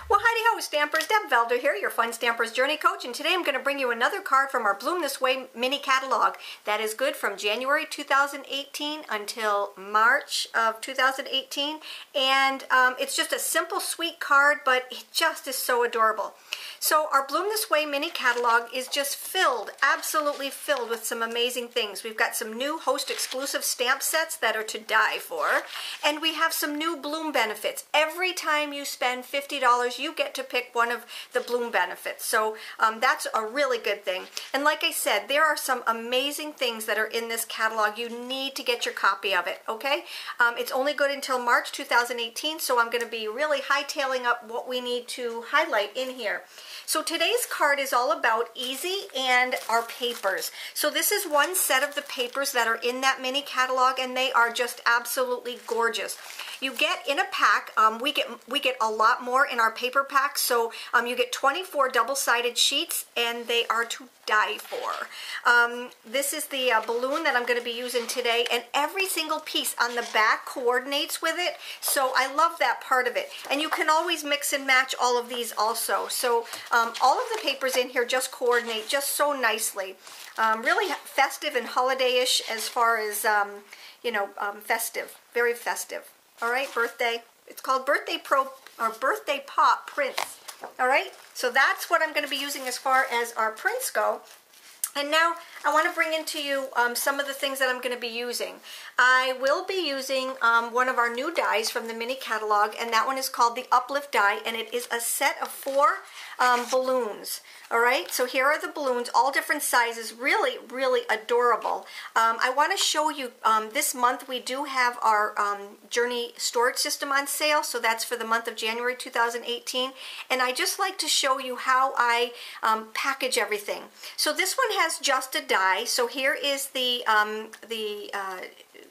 Well, howdy ho, Stampers. Deb Valder here, your Fun Stampers Journey Coach, and today I'm going to bring you another card from our Bloom This Way mini catalog that is good from January 2018 until March of 2018, and it's just a simple, sweet card, but it just is so adorable. So our Bloom This Way mini catalog is just filled, absolutely filled with some amazing things. We've got some new host exclusive stamp sets that are to die for, and we have some new Bloom benefits. Every time you spend $50, you get to pick one of the Bloom benefits. So that's a really good thing. And like I said, there are some amazing things that are in this catalog. You need to get your copy of it, okay? It's only good until March 2018, so I'm going to be really hightailing up what we need to highlight in here. So today's card is all about Easy and our papers. So this is one set of the papers that are in that mini catalog, and they are just absolutely gorgeous. You get in a pack, we get a lot more in our paper packs, so you get 24 double-sided sheets, and they are to die for. This is the balloon that I'm going to be using today, and every single piece on the back coordinates with it, so I love that part of it. And you can always mix and match all of these also. So all of the papers in here just coordinate just so nicely. Really festive and holiday-ish as far as, festive, very festive. All right, birthday. It's called Birthday Pop Prints. All right, so that's what I'm going to be using as far as our prints go. And now I want to bring into you some of the things that I'm going to be using. I will be using one of our new dies from the mini catalog, and that one is called the Uplift Die, and it is a set of 4 balloons. All right, so here are the balloons, all different sizes, really, really adorable. I want to show you, this month we do have our Journey storage system on sale, so that's for the month of January 2018, and I just like to show you how I package everything. So this one has just a die, so here is the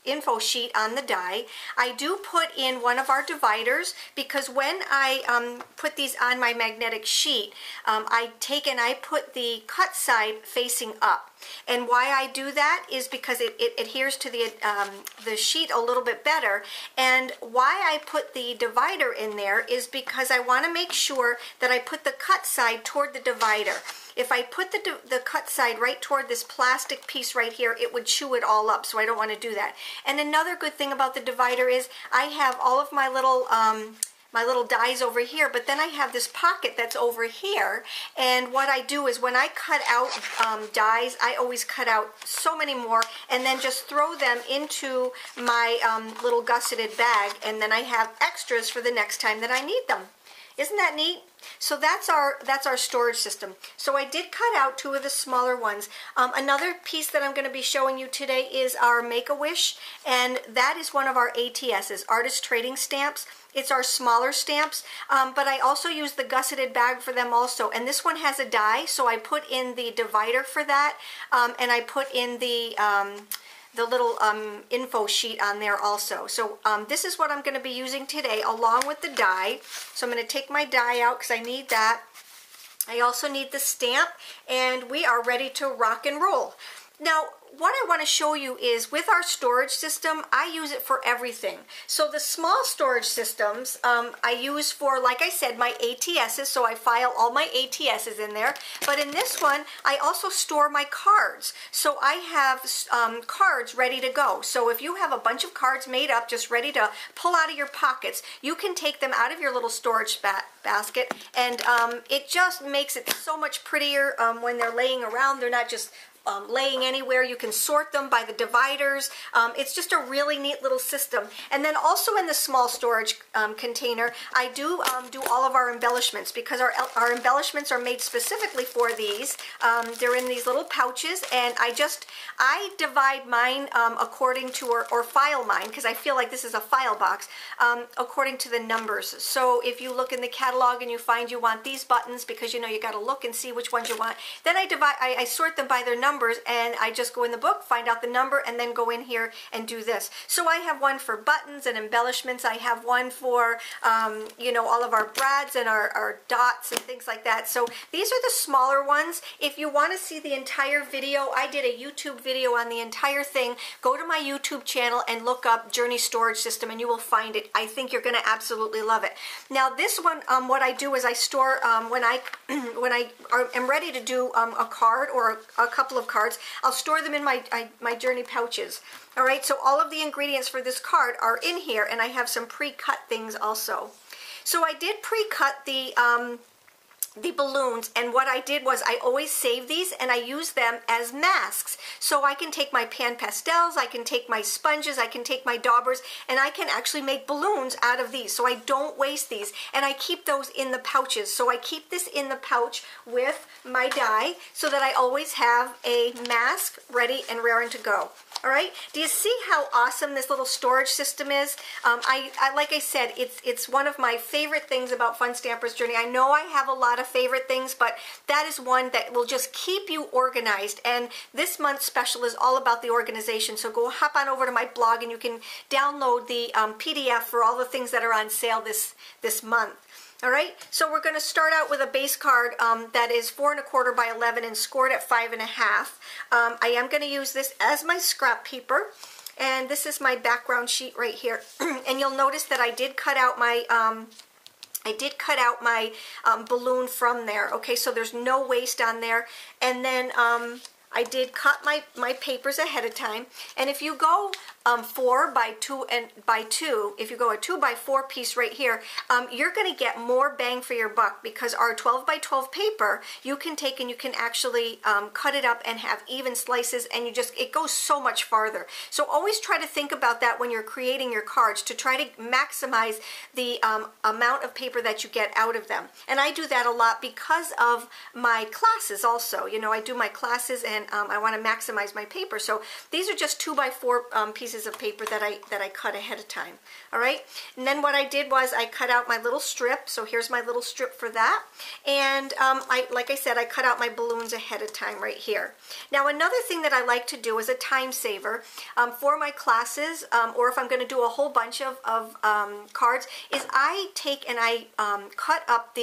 info sheet on the die. I do put in one of our dividers because when I put these on my magnetic sheet, I take and I put the cut side facing up. And why I do that is because it adheres to the sheet a little bit better. And why I put the divider in there is because I want to make sure that I put the cut side toward the divider. If I put the cut side right toward this plastic piece right here, it would chew it all up, so I don't want to do that. And another good thing about the divider is I have all of my little dies over here, but then I have this pocket that's over here, and what I do is when I cut out dies, I always cut out so many more and then just throw them into my little gusseted bag, and then I have extras for the next time that I need them. Isn't that neat? So that's our storage system. So I did cut out 2 of the smaller ones. Another piece that I'm going to be showing you today is our Make-A-Wish, and that is one of our ATSs, Artist Trading Stamps. It's our smaller stamps, but I also use the gusseted bag for them also. And this one has a die, so I put in the divider for that, and I put in the little info sheet on there also. So this is what I'm going to be using today along with the die. So I'm going to take my die out because I need that. I also need the stamp, and we are ready to rock and roll. Now, what I want to show you is with our storage system, I use it for everything. So the small storage systems I use for, like I said, my ATSs, so I file all my ATSs in there. But in this one, I also store my cards. So I have cards ready to go. So if you have a bunch of cards made up, just ready to pull out of your pockets, you can take them out of your little storage basket, and it just makes it so much prettier when they're laying around. They're not just laying anywhere. You can sort them by the dividers. It's just a really neat little system. And then also in the small storage container, I do all of our embellishments because our embellishments are made specifically for these. They're in these little pouches, and I divide mine according to, or file mine, because I feel like this is a file box, according to the numbers. So if you look in the catalog and you find you want these buttons, because you got to look and see which ones you want, then I sort them by their numbers. numbers, and I just go in the book, find out the number, and then go in here and do this. So I have one for buttons and embellishments. I have one for, you know, all of our brads and our dots and things like that. So these are the smaller ones. If you want to see the entire video, I did a YouTube video on the entire thing. Go to my YouTube channel and look up Journey Storage System, and you will find it. I think you're going to absolutely love it. Now this one, what I do is I store, when I am ready to do a card or a couple of cards, I'll store them in my Journey pouches. All right, so all of the ingredients for this card are in here, and I have some pre-cut things also. So I did pre-cut the balloons, and what I did was I always save these and I use them as masks. So I can take my pan pastels, I can take my sponges, I can take my daubers, and I can actually make balloons out of these. So I don't waste these, and I keep those in the pouches. So I keep this in the pouch with my die so that I always have a mask ready and raring to go. All right, do you see how awesome this little storage system is? Like I said, it's one of my favorite things about Fun Stampers Journey. I know I have a lot of favorite things, but that is one that will just keep you organized. And this month's special is all about the organization. So go hop on over to my blog and you can download the PDF for all the things that are on sale this month. All right, so we're going to start out with a base card that is 4 1/4 by 11 and scored at 5 1/2. I am going to use this as my scrap paper, and this is my background sheet right here. And you'll notice that I did cut out my balloon from there. Okay, so there's no waste on there. And then I did cut my papers ahead of time. And if you go 4 by 2 and by 2, if you go a 2 by 4 piece right here, you're going to get more bang for your buck, because our 12 by 12 paper, you can take and you can actually cut it up and have even slices, and it goes so much farther. So always try to think about that when you're creating your cards, to try to maximize the amount of paper that you get out of them. And I do that a lot because of my classes also. You know, I do my classes, and I want to maximize my paper. So these are just 2 by 4 pieces of paper that I cut ahead of time. All right, and then what I did was I cut out my little strip. So here's my little strip for that. And like I said, I cut out my balloons ahead of time right here. Now another thing that I like to do as a time saver for my classes, or if I'm going to do a whole bunch of cards, is I take and I cut up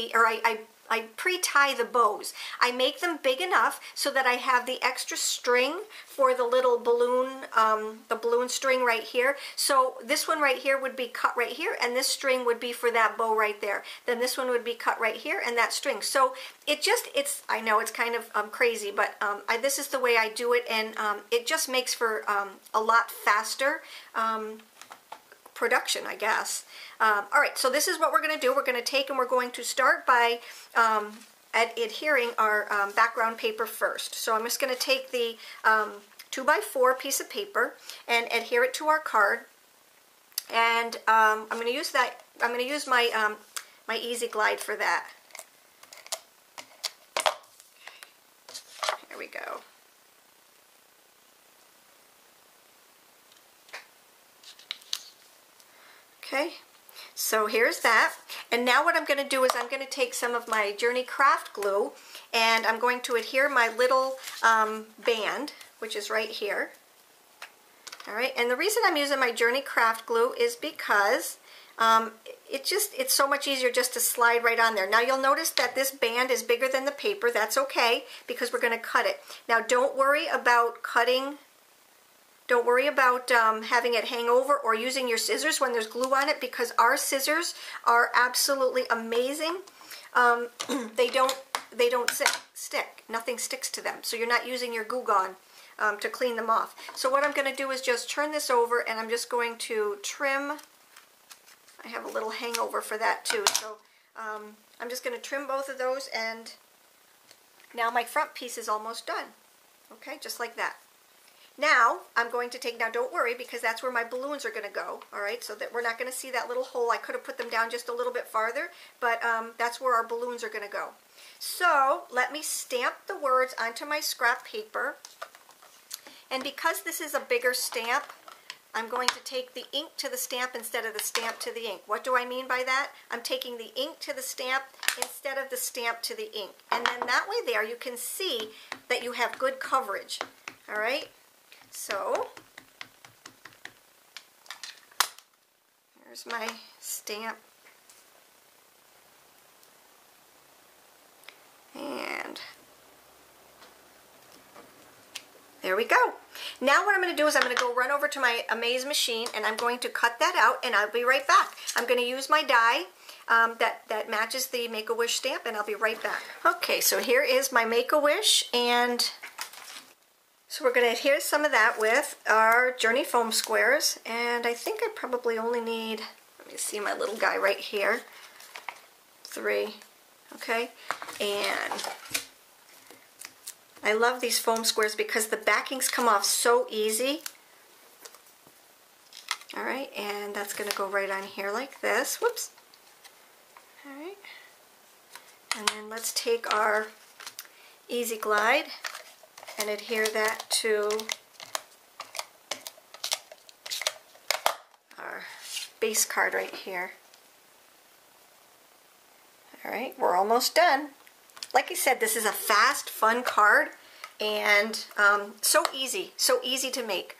I pre-tie the bows. I make them big enough so that I have the extra string for the little balloon, the balloon string right here. So this one right here would be cut right here, and this string would be for that bow right there. Then this one would be cut right here, and that string. So I know it's kind of crazy, but this is the way I do it, and it just makes for a lot faster production, I guess. All right, so this is what we're going to do. We're going to take and we're going to start by adhering our background paper first. So I'm just going to take the 2 by 4 piece of paper and adhere it to our card. And I'm going to use that. I'm going to use my my Easy Glide for that. Here we go. Okay, so here's that. And now what I'm going to do is I'm going to take some of my Journey Craft Glue, and I'm going to adhere my little band, which is right here. All right, and the reason I'm using my Journey Craft Glue is because it's so much easier just to slide right on there. Now you'll notice that this band is bigger than the paper. That's okay, because we're going to cut it. Now don't worry about cutting. Don't worry about having it hang over or using your scissors when there's glue on it, because our scissors are absolutely amazing. They don't stick. Nothing sticks to them. So you're not using your Goo Gone to clean them off. So what I'm going to do is just turn this over, and I'm just going to trim. I have a little hangover for that too. So I'm just going to trim both of those, and now my front piece is almost done. Okay, just like that. Now, I'm going to take, now don't worry, because that's where my balloons are going to go, all right? So that we're not going to see that little hole. I could have put them down just a little bit farther, but that's where our balloons are going to go. So, let me stamp the words onto my scrap paper. And because this is a bigger stamp, I'm going to take the ink to the stamp instead of the stamp to the ink. What do I mean by that? I'm taking the ink to the stamp instead of the stamp to the ink. And then that way there you can see that you have good coverage. All right? So, here's my stamp. And there we go. Now what I'm going to do is I'm going to go run over to my Amaze machine and I'm going to cut that out and I'll be right back. I'm going to use my die that matches the Make-A-Wish stamp and I'll be right back. Okay, so here is my Make-A-Wish, and so we're going to adhere some of that with our Journey foam squares, and I think I probably only need, let me see my little guy right here, 3, okay, and I love these foam squares because the backings come off so easy. Alright, and that's going to go right on here like this. Whoops. Alright. And then let's take our Easy Glide and adhere that to our base card right here. Alright, we're almost done. Like I said, this is a fast, fun card, and so easy to make.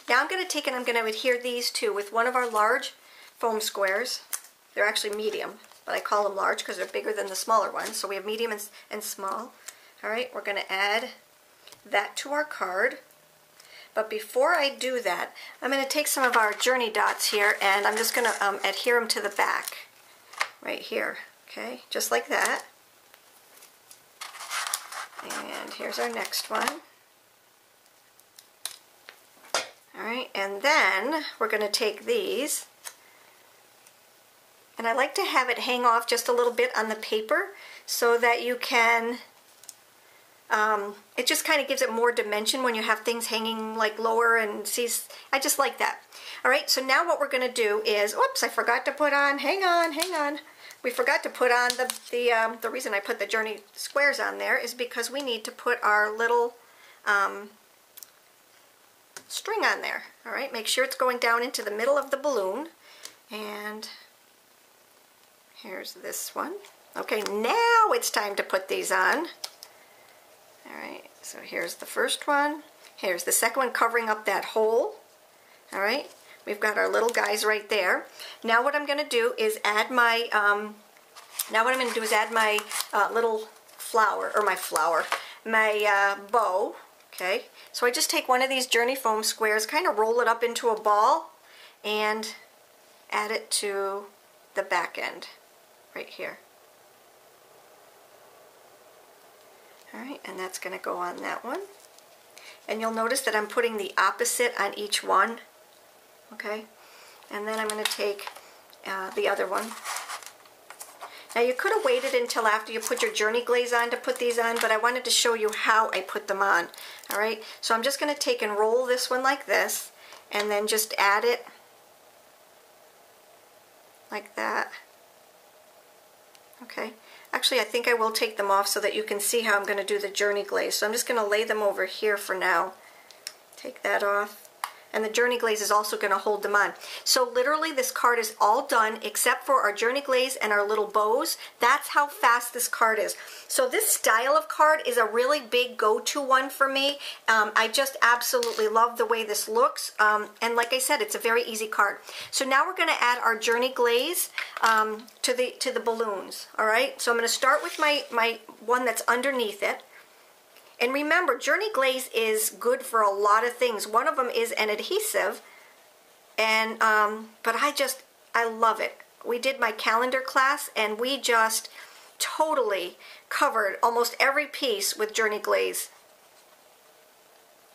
Now I'm going to take and I'm going to adhere these two with one of our large foam squares. They're actually medium, but I call them large because they're bigger than the smaller ones. So we have medium and small. All right, we're going to add that to our card. But before I do that, I'm going to take some of our Journey dots here, and I'm just going to adhere them to the back right here. Okay, just like that. And here's our next one. Alright, and then we're going to take these, and I like to have it hang off just a little bit on the paper so that you can, it just kind of gives it more dimension when you have things hanging like lower, and see, I just like that. Alright, so now what we're going to do is, oops, I forgot to put on, hang on. We forgot to put on the reason I put the Journey squares on there is because we need to put our little string on there. All right, make sure it's going down into the middle of the balloon. And here's this one. Okay, now it's time to put these on. All right, so here's the first one. Here's the second one covering up that hole. All right. We've got our little guys right there. Now what I'm going to do is add my, little flower, or my bow. Okay, so I just take one of these Journey foam squares, kind of roll it up into a ball, and add it to the back end right here. All right, and that's going to go on that one. And you'll notice that I'm putting the opposite on each one. Okay, and then I'm going to take the other one. Now you could have waited until after you put your Journey glaze on to put these on, but I wanted to show you how I put them on. Alright, so I'm just going to take and roll this one like this, and then just add it like that. Okay, actually I think I will take them off so that you can see how I'm going to do the Journey glaze. So I'm just going to lay them over here for now. Take that off. And the Journey glaze is also going to hold them on. So literally this card is all done except for our Journey glaze and our little bows. That's how fast this card is. So this style of card is a really big go-to one for me. I just absolutely love the way this looks. And like I said, it's a very easy card. So now we're going to add our Journey glaze to the balloons. All right. So I'm going to start with my one that's underneath it. And remember, Journey glaze is good for a lot of things. One of them is an adhesive, and but I love it. We did my calendar class, and we just totally covered almost every piece with Journey glaze.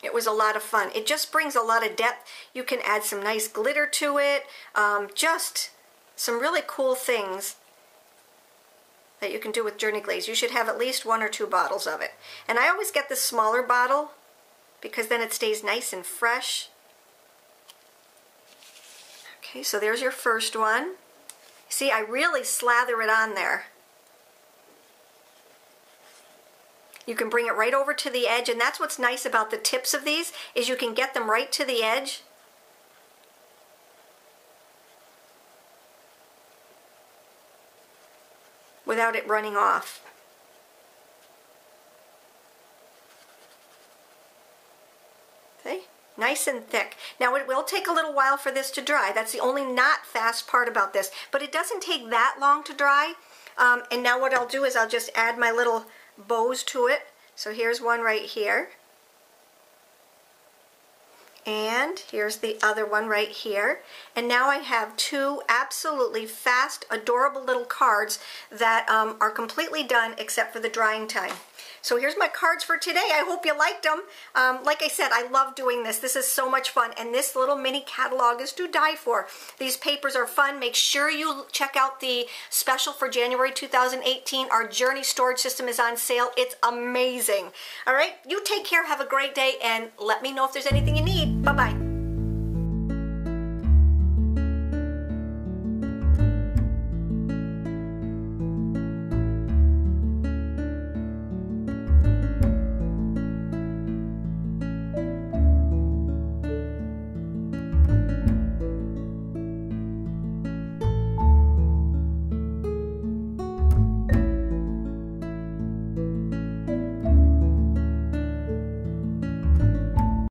It was a lot of fun. It just brings a lot of depth. You can add some nice glitter to it. Just some really cool things that you can do with Journey glaze. You should have at least 1 or 2 bottles of it. And I always get the smaller bottle because then it stays nice and fresh. Okay, so there's your first one. See, I really slather it on there. You can bring it right over to the edge, and that's what's nice about the tips of these, is you can get them right to the edge without it running off. See? Nice and thick. Now it will take a little while for this to dry. That's the only not fast part about this. But it doesn't take that long to dry. And now what I'll do is I'll just add my little bows to it. So here's one right here. And here's the other one right here. And now I have two absolutely fast, adorable little cards that are completely done except for the drying time. So here's my cards for today. I hope you liked them. Like I said, I love doing this. This is so much fun. And this little mini catalog is to die for. These papers are fun. Make sure you check out the special for January 2018. Our Journey storage system is on sale. It's amazing. All right, you take care. Have a great day. And let me know if there's anything you need. Bye-bye.